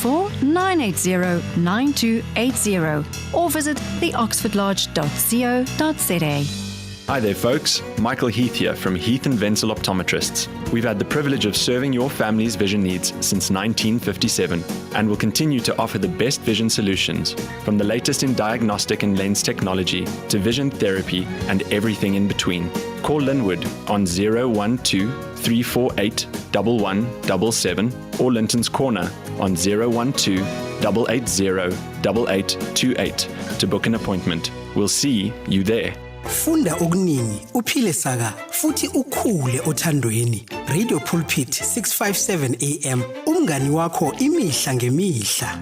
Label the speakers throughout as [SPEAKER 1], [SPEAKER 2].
[SPEAKER 1] 084 980 9280 or visit theoxfordlodge.co.za.
[SPEAKER 2] Hi there folks, Michael Heath here from Heath & Wenzel Optometrists. We've had the privilege of serving your family's vision needs since 1957 and will continue to offer the best vision solutions, from the latest in diagnostic and lens technology to vision therapy and everything in between. Call Linwood on 012 348 1177 or Linton's Corner on 012 880 8828 to book an appointment. We'll see you there.
[SPEAKER 3] Funda okuningi uphile saka futhi ukhule othandweni. Radio Pulpit 657 AM umngani wakho imihla ngemihla.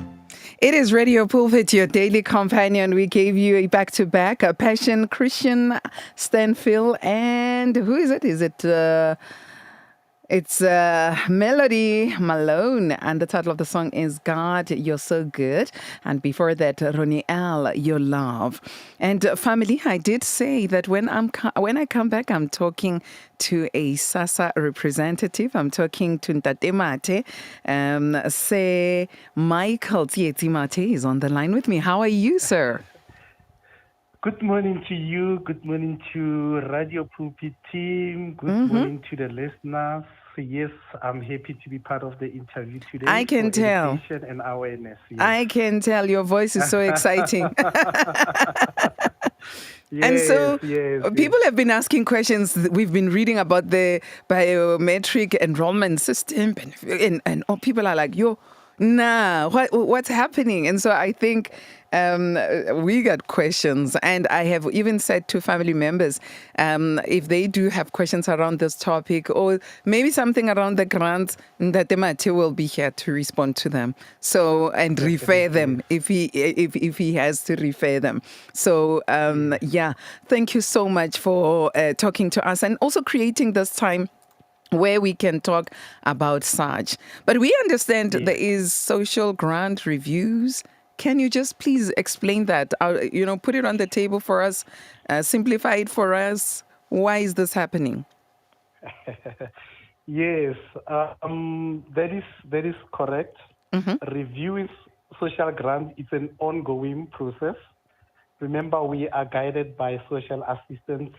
[SPEAKER 4] It is Radio Pulpit, your daily companion. We gave you a back-to-back, a Passion, Christian Stanfield, and who is it? It's Melody Malone, and the title of the song is God, You're So Good. And before that, Ronnie L, Your Love. And family, I did say that when I come back, I'm talking to a Sassa representative. I'm talking to Tsietsi Mathe. Say Michael Tsietsi Mathe is on the line with me. How are you, sir?
[SPEAKER 5] Good morning to you. Good morning to Radio Pulpit team. Good morning to the listeners. Yes, I'm happy to be part of the interview today.
[SPEAKER 4] I can tell.
[SPEAKER 5] Education and awareness. Yes.
[SPEAKER 4] I can tell. Your voice is so exciting. And so people have been asking questions. We've been reading about the biometric enrollment system, and people are like, what's happening? And so I think we got questions, and I have even said to family members, if they do have questions around this topic or maybe something around the grants, that Mathe will be here to respond to them. So, and refer them if he has to refer them. So, thank you so much for talking to us and also creating this time where we can talk about such. But we understand there is social grant reviews. Can you just please explain that? Put it on the table for us, simplify it for us. Why is this happening?
[SPEAKER 5] Yes, that is correct. Reviewing social grant is an ongoing process. Remember, we are guided by social assistance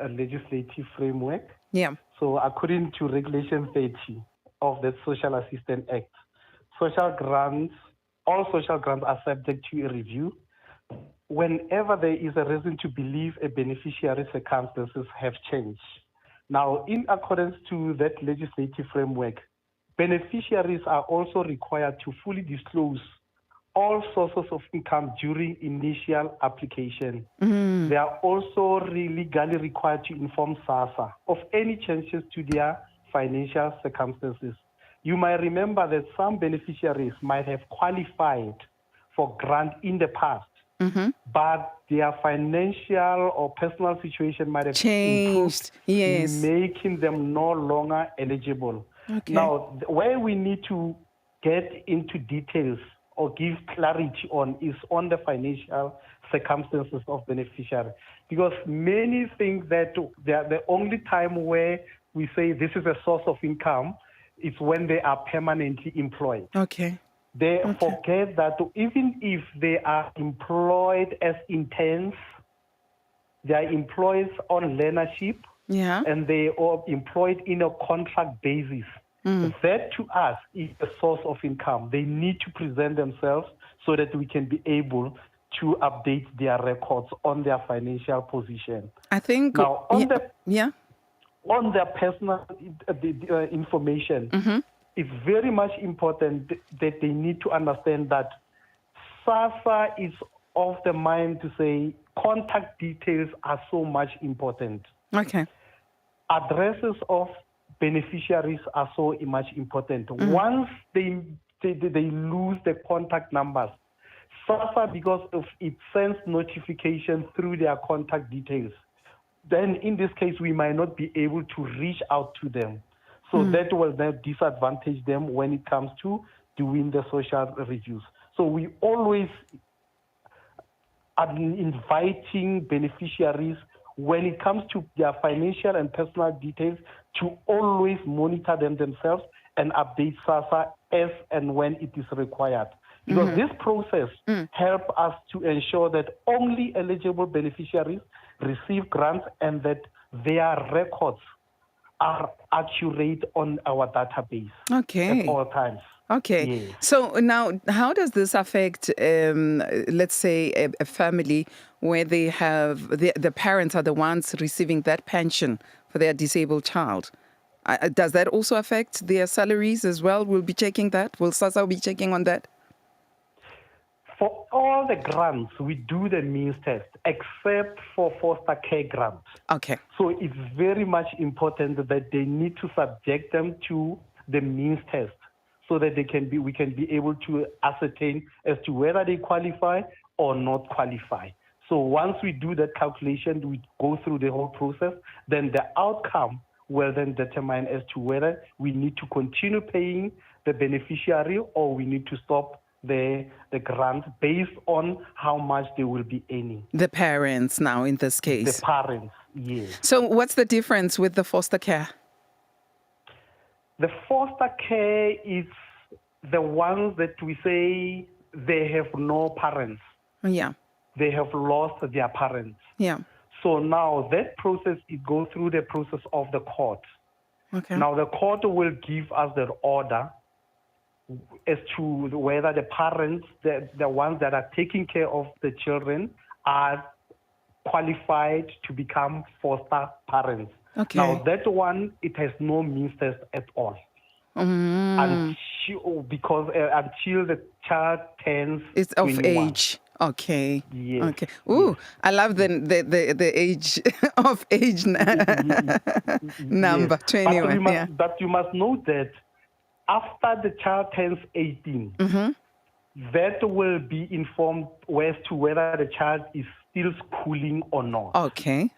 [SPEAKER 5] legislative framework.
[SPEAKER 4] Yeah.
[SPEAKER 5] So according to Regulation 30 of the Social Assistance Act, all social grants are subject to a review whenever there is a reason to believe a beneficiary's circumstances have changed. Now, in accordance to that legislative framework, beneficiaries are also required to fully disclose all sources of income during initial application. They are also legally required to inform Sassa of any changes to their financial circumstances. You might remember that some beneficiaries might have qualified for grant in the past, but their financial or personal situation might have
[SPEAKER 4] changed,
[SPEAKER 5] making them no longer eligible. Okay. Now, where we need to get into details or give clarity on is on the financial circumstances of beneficiary, because many think that the only time where we say this is a source of income is when they are permanently employed.
[SPEAKER 4] Okay.
[SPEAKER 5] They forget that even if they are employed as interns, they are employed on learnership, and they are employed in a contract basis. That to us is a source of income. They need to present themselves so that we can be able to update their records on their financial position.
[SPEAKER 4] I think
[SPEAKER 5] now on their personal information, it's very much important that they need to understand that Sassa is of the mind to say contact details are so much important.
[SPEAKER 4] Okay.
[SPEAKER 5] Addresses of beneficiaries are so much important. Once they lose the contact numbers, Sassa, because of it sends notifications through their contact details, then in this case, we might not be able to reach out to them. So that will then disadvantage them when it comes to doing the social reviews. So we always are inviting beneficiaries when it comes to their financial and personal details to always monitor them themselves and update Sassa as and when it is required. Because this process helps us to ensure that only eligible beneficiaries receive grants and that their records are accurate on our database at all times.
[SPEAKER 4] Okay.
[SPEAKER 5] Yes.
[SPEAKER 4] So now, how does this affect, let's say, a family where they have the parents are the ones receiving that pension for their disabled child? Does that also affect their salaries as well? We'll be checking that. Will Sassa be checking on that?
[SPEAKER 5] For all the grants, we do the means test, except for foster care grants.
[SPEAKER 4] Okay.
[SPEAKER 5] So it's very much important that they need to subject them to the means test so that we can be able to ascertain as to whether they qualify or not qualify. So once we do that calculation, we go through the whole process, then the outcome will then determine as to whether we need to continue paying the beneficiary or we need to stop the grant based on how much they will be earning.
[SPEAKER 4] The parents now in this case.
[SPEAKER 5] The parents, yes.
[SPEAKER 4] So what's the difference with the foster care?
[SPEAKER 5] The foster care is the ones that we say they have no parents.
[SPEAKER 4] Yeah.
[SPEAKER 5] They have lost their parents.
[SPEAKER 4] Yeah.
[SPEAKER 5] So now that process, it goes through the process of the court.
[SPEAKER 4] Okay.
[SPEAKER 5] Now the court will give us the order as to whether the parents, the ones that are taking care of the children, are qualified to become foster parents.
[SPEAKER 4] Okay.
[SPEAKER 5] Now that one, it has no means test at all. Until the child turns
[SPEAKER 4] it's of
[SPEAKER 5] 21.
[SPEAKER 4] age. Okay.
[SPEAKER 5] Yes.
[SPEAKER 4] Okay. Ooh, yes. I love the age of age number 21.
[SPEAKER 5] But you must know that after the child turns 18, that will be informed as to whether the child is still schooling or not.
[SPEAKER 4] Okay.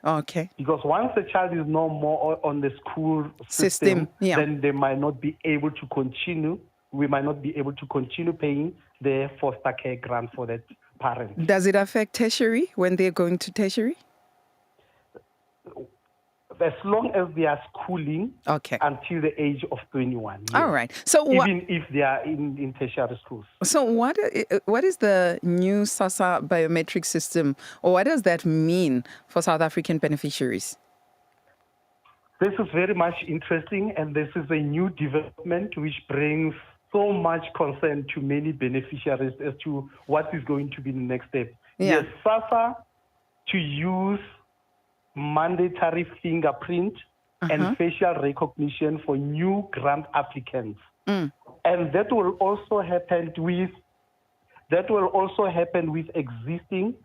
[SPEAKER 5] Because once the child is no more on the school system, then they might not be able to continue. We might not be able to continue paying the foster care grant for that parent.
[SPEAKER 4] Does it affect tertiary when they're going to tertiary?
[SPEAKER 5] As long as they are schooling until the age of 21. Yes.
[SPEAKER 4] All right. So
[SPEAKER 5] even if they are in tertiary schools.
[SPEAKER 4] So what is the new Sassa biometric system, or what does that mean for South African beneficiaries?
[SPEAKER 5] This is very much interesting, and this is a new development which brings so much concern to many beneficiaries as to what is going to be the next step.
[SPEAKER 4] Yeah.
[SPEAKER 5] Yes, Sassa to use mandatory fingerprint and facial recognition for new grant applicants. And that will also happen with existing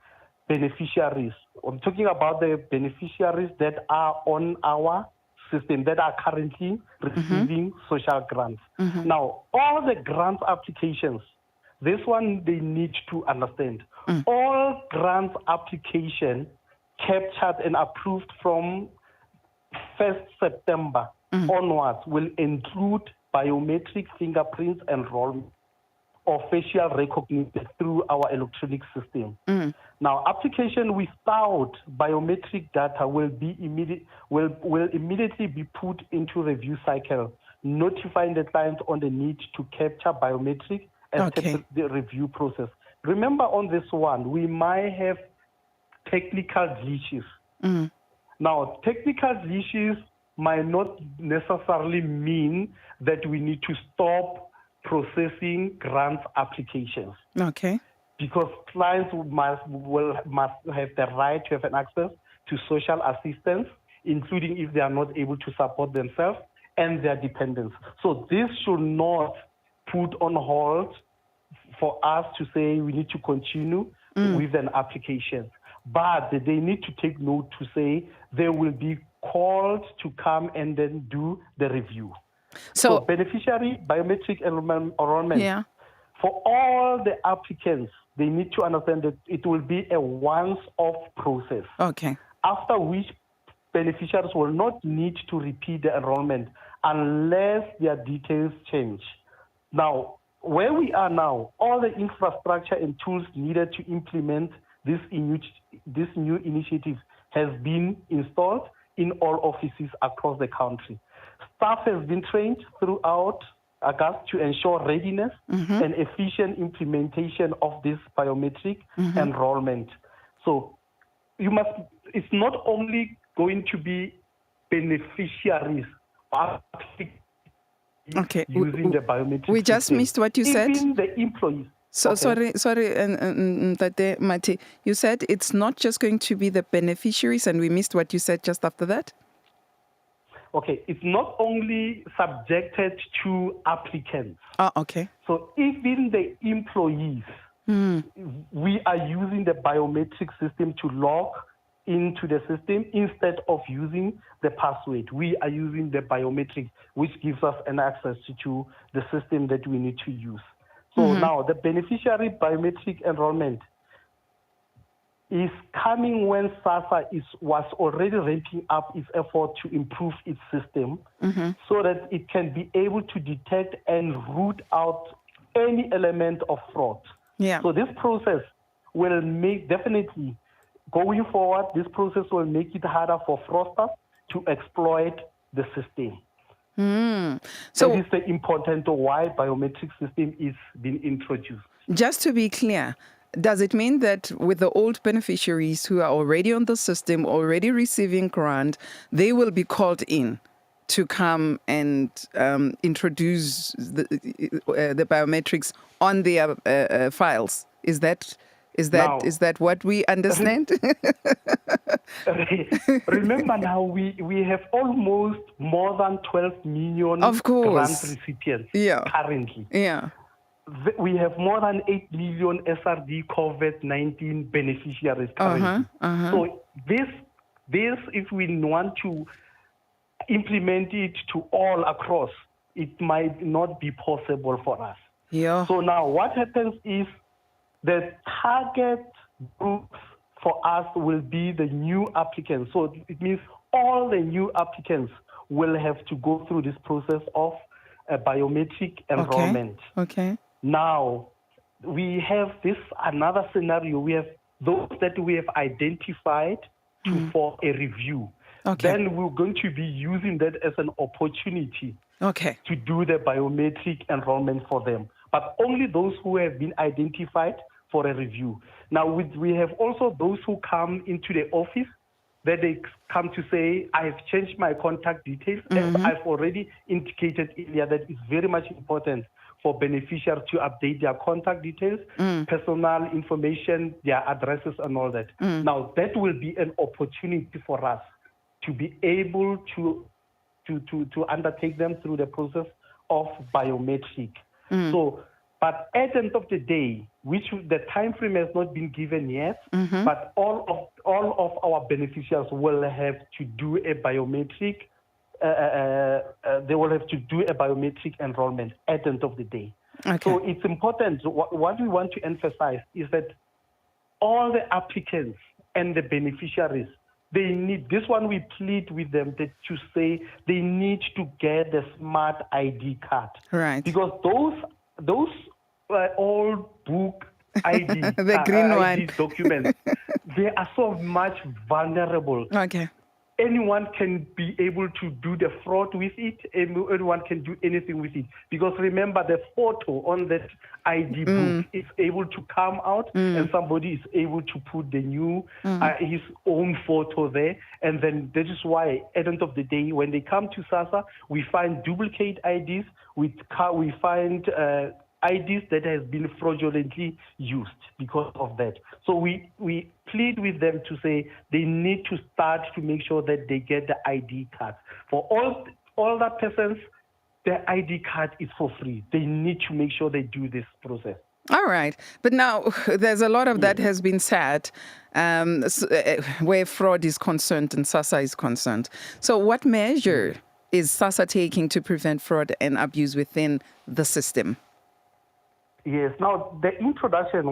[SPEAKER 5] beneficiaries. I'm talking about the beneficiaries that are on our system that are currently receiving social grants. Now, all the grant applications, this one they need to understand. All grant application captured and approved from 1st September onwards will include biometric fingerprints enrollment or facial recognition through our electronic system. Now, application without biometric data will immediately be put into review cycle, notifying the client on the need to capture biometric and the review process. Remember, on this one, we might have technical glitches. Now, technical glitches might not necessarily mean that we need to stop processing grant applications.
[SPEAKER 4] Okay.
[SPEAKER 5] Because clients must have the right to have an access to social assistance, including if they are not able to support themselves and their dependents. So this should not put on hold for us to say we need to continue with an application. But they need to take note to say they will be called to come and then do the review. So beneficiary biometric enrollment, for all the applicants, they need to understand that it will be a once-off process.
[SPEAKER 4] Okay.
[SPEAKER 5] After which beneficiaries will not need to repeat the enrollment unless their details change. Now, where we are now, all the infrastructure and tools needed to implement this new initiative has been installed in all offices across the country. Staff has been trained throughout to ensure readiness and efficient implementation of this biometric enrollment. So it's not only going to be beneficiaries using the biometric
[SPEAKER 4] We just
[SPEAKER 5] system.
[SPEAKER 4] missed what you said.
[SPEAKER 5] Even the employees.
[SPEAKER 4] So sorry, Tate Mathe, you said it's not just going to be the beneficiaries, and we missed what you said just after that?
[SPEAKER 5] Okay, it's not only subjected to applicants.
[SPEAKER 4] Oh, okay.
[SPEAKER 5] So even the employees, we are using the biometric system to log into the system instead of using the password. We are using the biometric, which gives us an access to the system that we need to use. So now the beneficiary biometric enrollment is coming when Sassa was already ramping up its effort to improve its system so that it can be able to detect and root out any element of fraud.
[SPEAKER 4] Yeah.
[SPEAKER 5] So this process will definitely, going forward, this process will make it harder for fraudsters to exploit the system. So that is the important why biometric system is being introduced.
[SPEAKER 4] Just to be clear, does it mean that with the old beneficiaries who are already on the system, already receiving grant, they will be called in to come and introduce the biometrics on their files? Is that what we understand?
[SPEAKER 5] Remember now, we have almost more than 12 million grant recipients currently.
[SPEAKER 4] Yeah.
[SPEAKER 5] We have more than 8 million SRD COVID-19 beneficiaries currently. So this, if we want to implement it to all across, it might not be possible for us.
[SPEAKER 4] Yeah.
[SPEAKER 5] So now what happens is the target groups for us will be the new applicants. So it means all the new applicants will have to go through this process of a biometric enrollment.
[SPEAKER 4] Okay.
[SPEAKER 5] Now, we have another scenario. We have those that we have identified for a review.
[SPEAKER 4] Okay.
[SPEAKER 5] Then we're going to be using that as an opportunity
[SPEAKER 4] to
[SPEAKER 5] do the biometric enrollment for them. But only those who have been identified for a review. Now, we have also those who come into the office that they come to say, I have changed my contact details. And I've already indicated earlier that it's very much important for beneficiaries to update their contact details, personal information, their addresses and all that. Now, that will be an opportunity for us to be able to undertake them through the process of biometric. So, but at the end of the day, the time frame has not been given yet, but all of our beneficiaries will have to do a biometric. They will have to do a biometric enrollment at the end of the day.
[SPEAKER 4] Okay.
[SPEAKER 5] So it's important. What we want to emphasize is that all the applicants and the beneficiaries, they need, this one we plead with them to say they need to get the smart ID card.
[SPEAKER 4] Right.
[SPEAKER 5] Because those old book ID,
[SPEAKER 4] the green
[SPEAKER 5] ID documents, they are so much vulnerable.
[SPEAKER 4] Okay.
[SPEAKER 5] Anyone can be able to do the fraud with it. Anyone can do anything with it. Because remember, the photo on that ID book is able to come out and somebody is able to put the new, his own photo there. And then that is why, at the end of the day, when they come to Sassa, we find duplicate IDs. We find IDs that has been fraudulently used because of that. So we plead with them to say they need to start to make sure that they get the ID card. For all the persons, the ID card is for free. They need to make sure they do this process.
[SPEAKER 4] All right. But now there's a lot of that has been said where fraud is concerned and Sassa is concerned. So what measure is Sassa taking to prevent fraud and abuse within the system?
[SPEAKER 5] Yes. Now, the introduction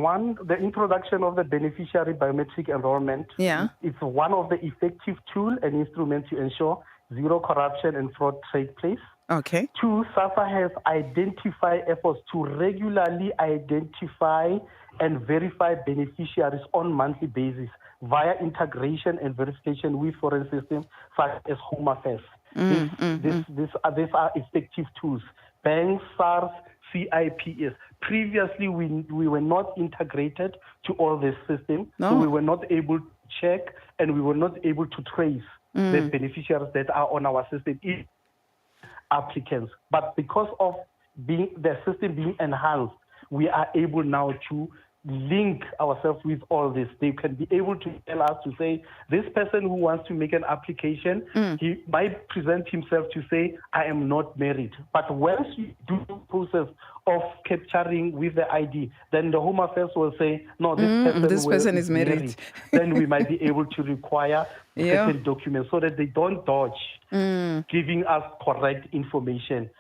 [SPEAKER 5] of the beneficiary biometric enrollment is one of the effective tools and instruments to ensure zero corruption and fraud take place.
[SPEAKER 4] Okay.
[SPEAKER 5] 2, Sassa has identified efforts to regularly identify and verify beneficiaries on monthly basis via integration and verification with foreign systems such as Home Affairs. These are effective tools bank, SARS, CIPS. Previously, we were not integrated to all this system, so we were not able to check and we were not able to trace the beneficiaries that are on our system, applicants. But because of the system being enhanced, we are able now to link ourselves with all this. They can be able to tell us to say, this person who wants to make an application, he might present himself to say, I am not married. But once you do the process of capturing with the ID, then the Home Affairs will say, no, this person
[SPEAKER 4] is married.
[SPEAKER 5] Then we might be able to require certain documents so that they don't dodge giving us correct information.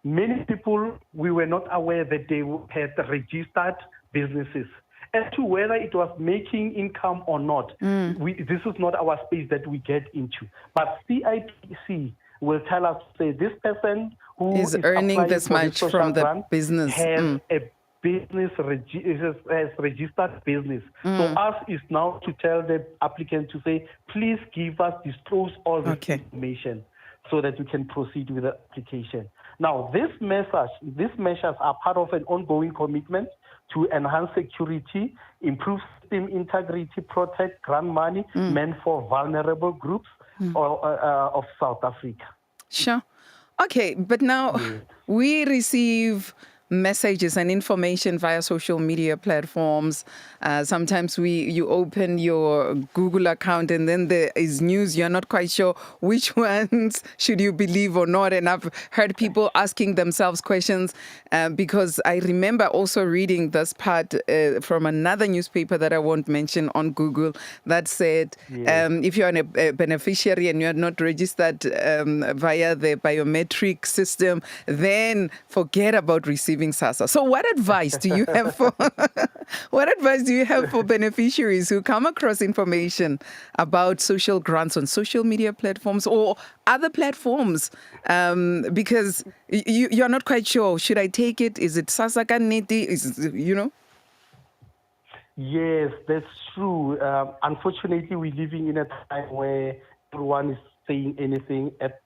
[SPEAKER 5] Many people, we were not aware that they had registered businesses. As to whether it was making income or not, this is not our space that we get into. But CIPC will tell us, say, this person who is
[SPEAKER 4] earning this much from the business
[SPEAKER 5] has a business, has registered business. So us is now to tell the applicant to say, please disclose all this information so that we can proceed with the application. Now, these measures are part of an ongoing commitment to enhance security, improve system integrity, protect grant money meant for vulnerable groups of South Africa.
[SPEAKER 4] Sure. Okay, but now we receive messages and information via social media platforms. Sometimes you open your Google account and then there is news. You're not quite sure which ones should you believe or not. And I've heard people asking themselves questions because I remember also reading this part from another newspaper that I won't mention on Google that said, if you're a beneficiary and you're not registered via the biometric system, then forget about receiving Sassa. So what advice do you have for beneficiaries who come across information about social grants on social media platforms or other platforms? Because you're not quite sure. Should I take it? Is it Sassa Kaneti?
[SPEAKER 5] Yes, that's true. Unfortunately, we're living in a time where everyone is saying anything at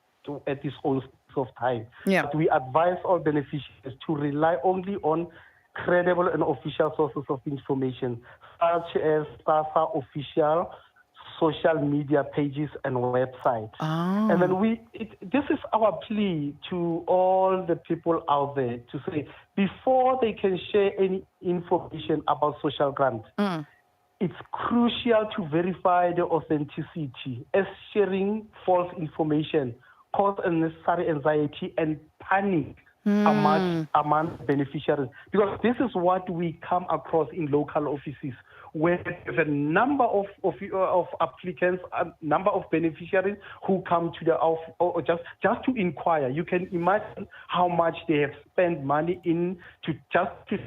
[SPEAKER 5] his own of time. But we advise all beneficiaries to rely only on credible and official sources of information, such as Sassa official social media pages and websites. And then this is our plea to all the people out there to say, before they can share any information about social grant, it's crucial to verify the authenticity, as sharing false information cause unnecessary anxiety and panic among beneficiaries. Because this is what we come across in local offices, where there's a number of applicants, a number of beneficiaries who come to the office or just to inquire. You can imagine how much they have spent money to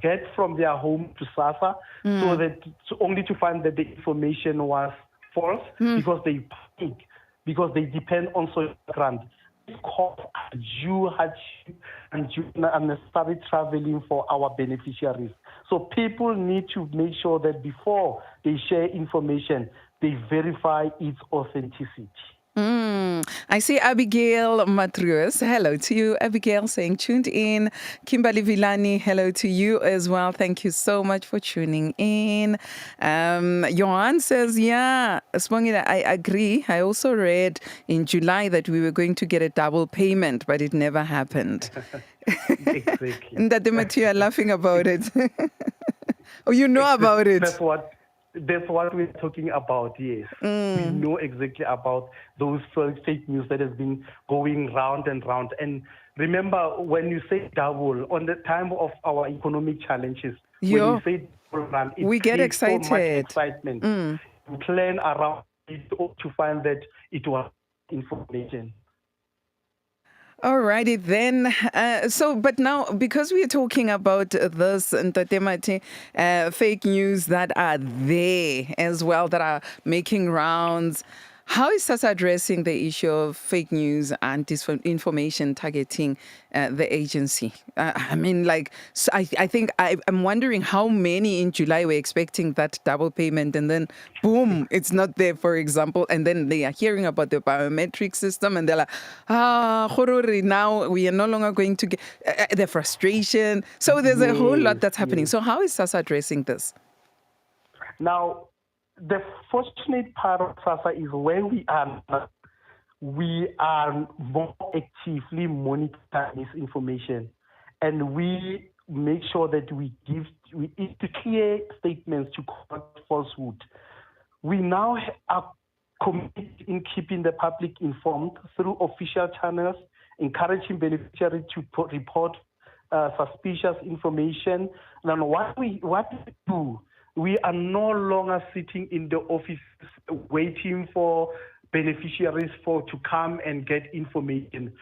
[SPEAKER 5] get from their home to Sassa, only to find that the information was false because they panic, because they depend on social grant. It causes due hardship and unnecessary traveling for our beneficiaries. So people need to make sure that before they share information, they verify its authenticity.
[SPEAKER 4] I see Abigail Matruus. Hello to you, Abigail, saying tuned in. Kimberly Villani, hello to you as well. Thank you so much for tuning in. Johan says, Spongile, I agree. I also read in July that we were going to get a double payment, but it never happened.
[SPEAKER 5] Exactly.
[SPEAKER 4] Ndate Mathieu are laughing about it. Oh, you know about it.
[SPEAKER 5] That's what we're talking about, yes. We know exactly about those fake news that has been going round and round. And remember, when you say double, on the time of our economic challenges, when you say double run,
[SPEAKER 4] we get excited.
[SPEAKER 5] So much excitement. We plan around it to find that it was information.
[SPEAKER 4] Alrighty then. But now, because we are talking about this Ntate Mathe, fake news that are there as well, that are making rounds, How is Sassa addressing the issue of fake news and disinformation targeting the agency? I mean, I think I'm wondering how many in July were expecting that double payment, and then boom, it's not there, for example, and then they are hearing about the biometric system, and they're like, horori, now we are no longer going to get the frustration. So there's a whole lot that's happening. So how is Sassa addressing this?
[SPEAKER 5] Now, the fortunate part of Sassa is where we are more actively monitoring this information, and we make sure that we issue clear statements to combat falsehood. We now are committed in keeping the public informed through official channels, encouraging beneficiaries to report suspicious information. And what we do, we are no longer sitting in the office waiting for beneficiaries to come and get information.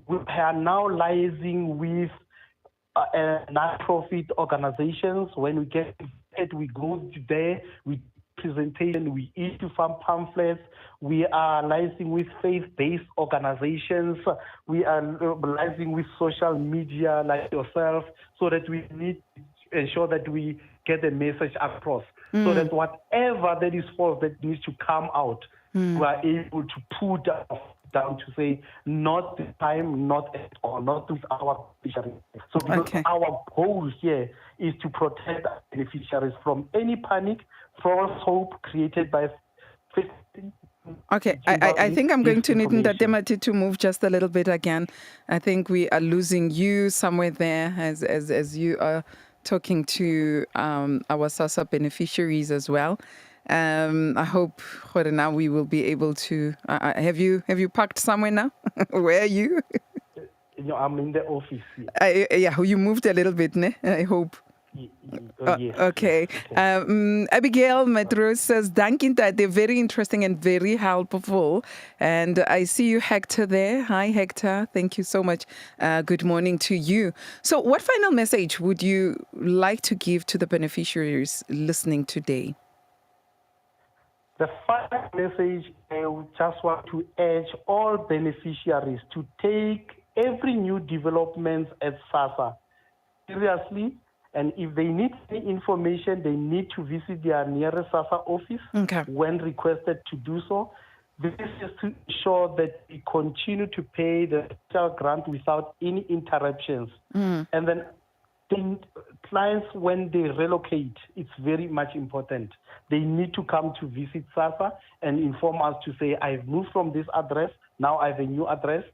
[SPEAKER 5] We are now liaising with non-profit organizations. When we get it, we go there, we presentation, we issue pamphlets. We are liaising with faith-based organizations. We are liaising with social media like yourself, so that we need to ensure that we get the message across, so that whatever that is false that needs to come out, we are able to put down to say, not this time, not at all, not with our beneficiaries. So because our goal here is to protect our beneficiaries from any panic, false hope created by.
[SPEAKER 4] Okay, I think I'm going to need Ntate to move just a little bit again. I think we are losing you somewhere there as you are talking to our Sassa beneficiaries as well. I hope now we will be able to. Have you parked somewhere now? Where are you?
[SPEAKER 5] I'm in the office.
[SPEAKER 4] Yeah, you moved a little bit, ne? I hope.
[SPEAKER 5] Yes.
[SPEAKER 4] Okay. Abigail Metro says, "Thank you, they're very interesting and very helpful." And I see you, Hector, there. Hi, Hector. Thank you so much. Good morning to you. So what final message would you like to give to the beneficiaries listening today?
[SPEAKER 5] The final message, I just want to urge all beneficiaries to take every new development at Sassa seriously. And if they need any information, they need to visit their nearest Sassa office when requested to do so. This is to ensure that we continue to pay the social grant without any interruptions. And then clients, when they relocate, it's very much important. They need to come to visit Sassa and inform us to say, I've moved from this address, now I have a new address.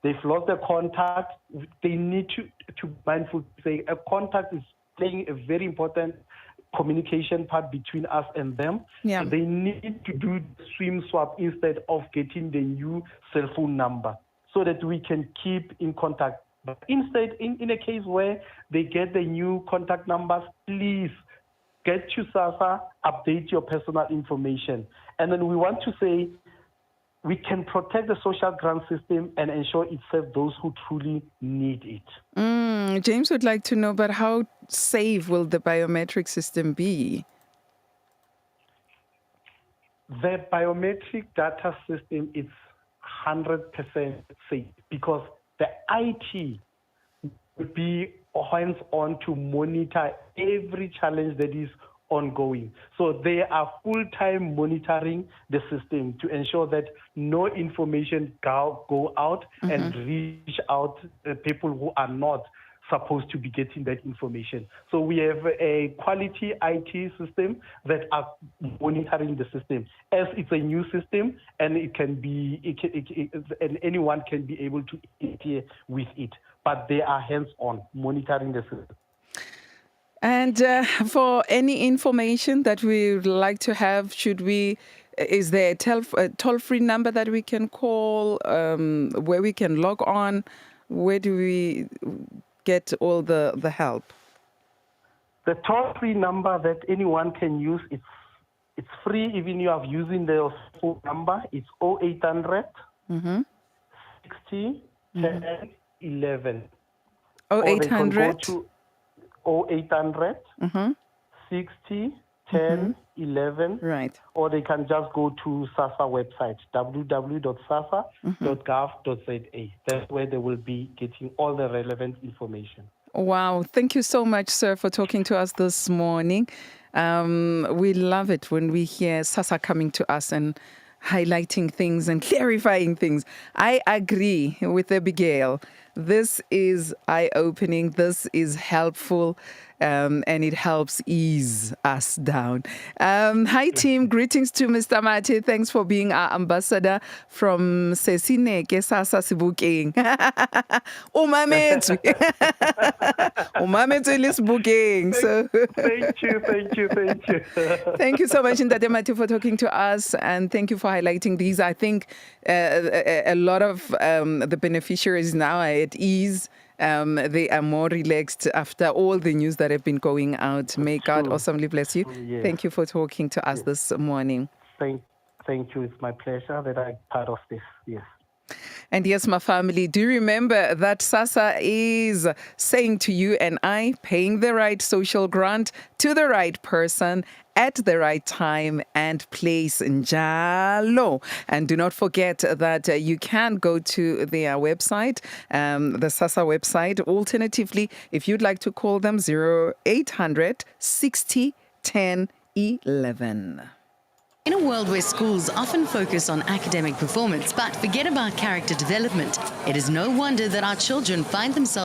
[SPEAKER 5] They've lost their contact. They need to be mindful to say a contact is playing a very important communication part between us and them.
[SPEAKER 4] Yeah.
[SPEAKER 5] So they need to do the SIM swap instead of getting the new cell phone number so that we can keep in contact. But instead, in a case where they get the new contact numbers, please get to Sassa, update your personal information. And then we want to say, we can protect the social grant system and ensure it serves those who truly need it.
[SPEAKER 4] James would like to know, but how safe will the biometric system be?
[SPEAKER 5] The biometric data system is 100% safe because the IT will be hands-on to monitor every challenge that is ongoing. So they are full-time monitoring the system to ensure that no information go out and reach out people who are not supposed to be getting that information. So we have a quality IT system that are monitoring the system. As it's a new system, and and anyone can be able to interfere with it, but they are hands-on monitoring the system.
[SPEAKER 4] And for any information that we would like to have, is there a toll-free number that we can call, where we can log on? Where do we get all the help?
[SPEAKER 5] The toll-free number that anyone can use, it's free even you are using the phone number. It's 0800 60 10 11.
[SPEAKER 4] 0800
[SPEAKER 5] 0800 60 10, 11.
[SPEAKER 4] Right.
[SPEAKER 5] Or they can just go to Sassa website, www.sassa.gov.za. That's where they will be getting all the relevant information.
[SPEAKER 4] Wow. Thank you so much, sir, for talking to us this morning. We love it when we hear Sassa coming to us and highlighting things and clarifying things. I agree with Abigail. This is eye-opening. This is helpful. And it helps ease us down. Hi, team. Greetings to Mr. Mathe. Thanks for being our ambassador from Tsietsi Mathe, Sassa Sebokeng. Umamethu. Umamethu Sebokeng. So
[SPEAKER 5] Thank you.
[SPEAKER 4] thank you so much, Ntate Mathe, for talking to us, and thank you for highlighting these. I think a lot of the beneficiaries now are at ease. They are more relaxed after all the news that have been going out. May God awesomely bless you.
[SPEAKER 5] Yes.
[SPEAKER 4] Thank you for talking to us this morning.
[SPEAKER 5] Thank you. It's my pleasure that I'm part of this. Yes.
[SPEAKER 4] And yes, my family, do remember that Sassa is saying to you and I, paying the right social grant to the right person at the right time and place, njalo. And do not forget that you can go to their website, the Sassa website. Alternatively, if you'd like to call them, 0800 60 10 11.
[SPEAKER 6] In a world where schools often focus on academic performance but forget about character development, it is no wonder that our children find themselves